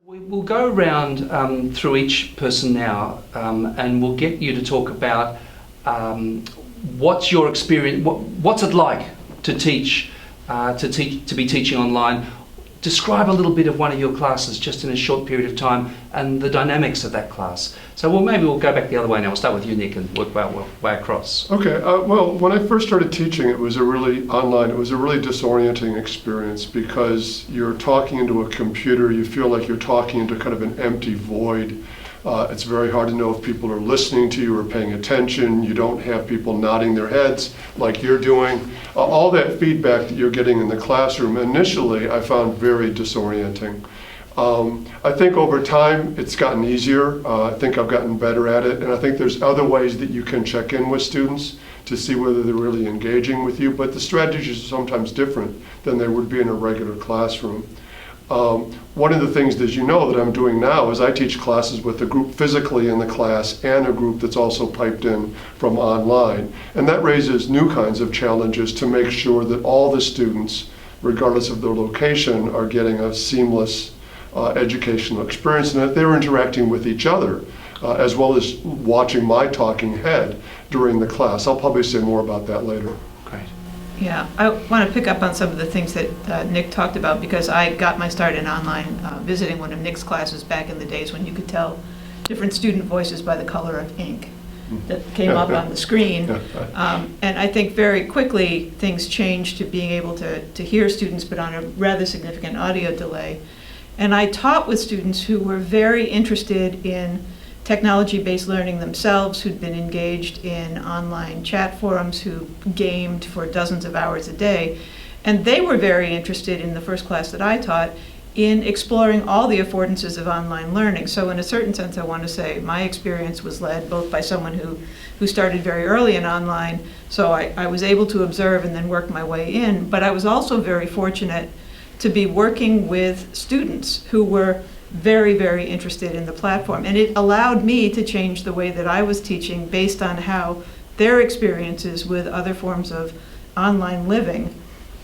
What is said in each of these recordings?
We'll go around through each person now, and we'll get you to talk about what's your experience, what's it like to teach, to be teaching online. Describe a little bit of one of your classes just in a short period of time and the dynamics of that class. So maybe we'll go back the other way now. We'll start with you, Nick, and work our way across. Okay. Well, when I first started teaching, it was a really disorienting experience because you're talking into a computer. You feel like you're talking into kind of an empty void. It's very hard to know if people are listening to you or paying attention. You don't have people nodding their heads like you're doing. All that feedback that you're getting in the classroom, initially I found very disorienting. I think over time it's gotten easier. I think I've gotten better at it, and I think there's other ways that you can check in with students to see whether they're really engaging with you, but the strategies are sometimes different than they would be in a regular classroom. One of the things, as you know, that I'm doing now is I teach classes with a group physically in the class and a group that's also piped in from online. And that raises new kinds of challenges to make sure that all the students, regardless of their location, are getting a seamless educational experience and that they're interacting with each other, as well as watching my talking head during the class. I'll probably say more about that later. Great. Yeah, I want to pick up on some of the things that Nick talked about because I got my start in online visiting one of Nick's classes back in the days when you could tell different student voices by the color of ink that came up on the screen. And I think very quickly things changed to being able to hear students but on a rather significant audio delay. And I taught with students who were very interested in technology-based learning themselves, who'd been engaged in online chat forums, who gamed for dozens of hours a day. And they were very interested in the first class that I taught in exploring all the affordances of online learning. So in a certain sense, I want to say my experience was led both by someone who started very early in online, so I was able to observe and then work my way in, but I was also very fortunate to be working with students who were very, very interested in the platform. And it allowed me to change the way that I was teaching based on how their experiences with other forms of online living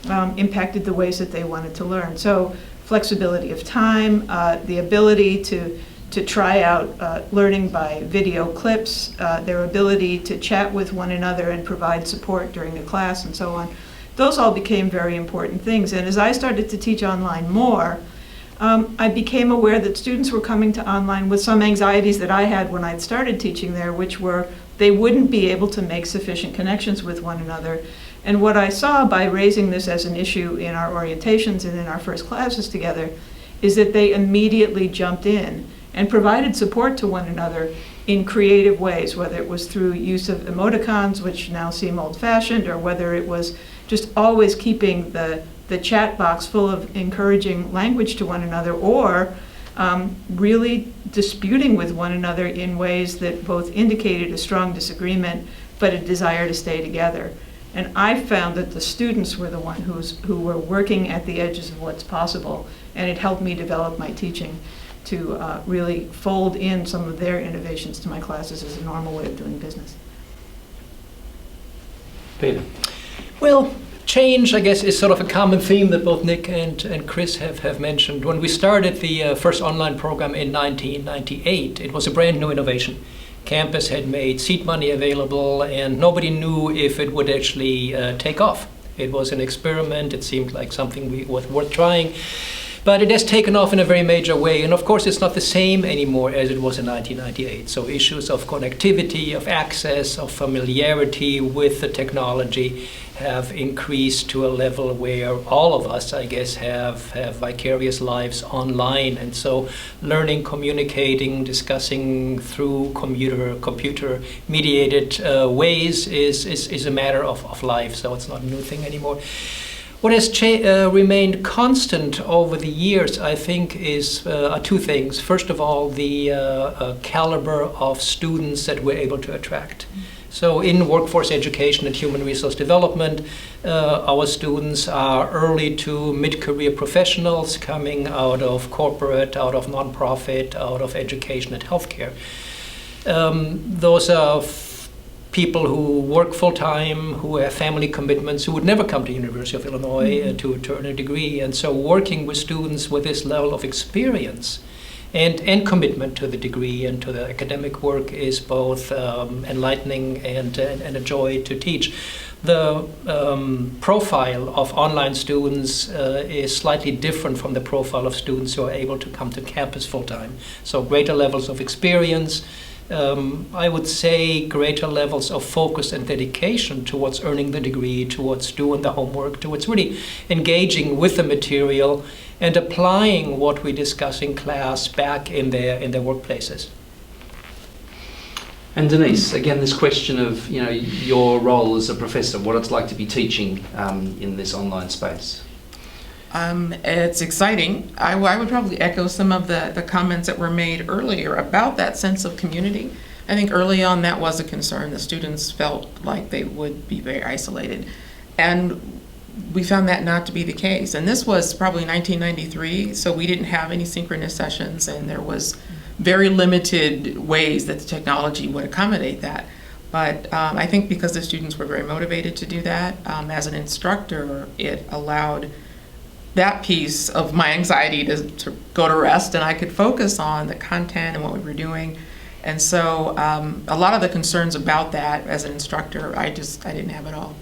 impacted the ways that they wanted to learn. So flexibility of time, the ability to try out learning by video clips, their ability to chat with one another and provide support during the class and so on. Those all became very important things. And as I started to teach online more, I became aware that students were coming to online with some anxieties that I had when I'd started teaching there, which were they wouldn't be able to make sufficient connections with one another. And what I saw by raising this as an issue in our orientations and in our first classes together is that they immediately jumped in and provided support to one another in creative ways, whether it was through use of emoticons, which now seem old-fashioned, or whether it was just always keeping the chat box full of encouraging language to one another, or really disputing with one another in ways that both indicated a strong disagreement but a desire to stay together. And I found that the students were the ones who were working at the edges of what's possible, and it helped me develop my teaching to really fold in some of their innovations to my classes as a normal way of doing business. Peter. Well, change, I guess, is sort of a common theme that both Nick and Chris have mentioned. When we started the first online program in 1998, it was a brand new innovation. Campus had made seed money available and nobody knew if it would actually take off. It was an experiment, it seemed like something was worth trying. But it has taken off in a very major way, and of course it's not the same anymore as it was in 1998. So issues of connectivity, of access, of familiarity with the technology have increased to a level where all of us, I guess, have vicarious lives online. And so learning, communicating, discussing through computer-mediated ways is a matter of life, so it's not a new thing anymore. What has remained constant over the years, I think, is two things. First of all, the caliber of students that we're able to attract. So in workforce education and human resource development, our students are early to mid-career professionals coming out of corporate, out of nonprofit, out of education and healthcare. Those are people who work full-time, who have family commitments, who would never come to University of Illinois to earn a degree. And so working with students with this level of experience and commitment to the degree and to the academic work is both enlightening and a joy to teach. The profile of online students is slightly different from the profile of students who are able to come to campus full-time. So greater levels of experience, I would say greater levels of focus and dedication towards earning the degree, towards doing the homework, towards really engaging with the material and applying what we discuss in class back in their workplaces. And Denise, again, this question of your role as a professor, what it's like to be teaching in this online space. It's exciting. I would probably echo some of the comments that were made earlier about that sense of community. I think early on that was a concern. The students felt like they would be very isolated. And we found that not to be the case. And this was probably 1993, so we didn't have any synchronous sessions, and there was very limited ways that the technology would accommodate that. But I think because the students were very motivated to do that, as an instructor, it allowed that piece of my anxiety to go to rest, and I could focus on the content and what we were doing. And so a lot of the concerns about that as an instructor, I didn't have at all.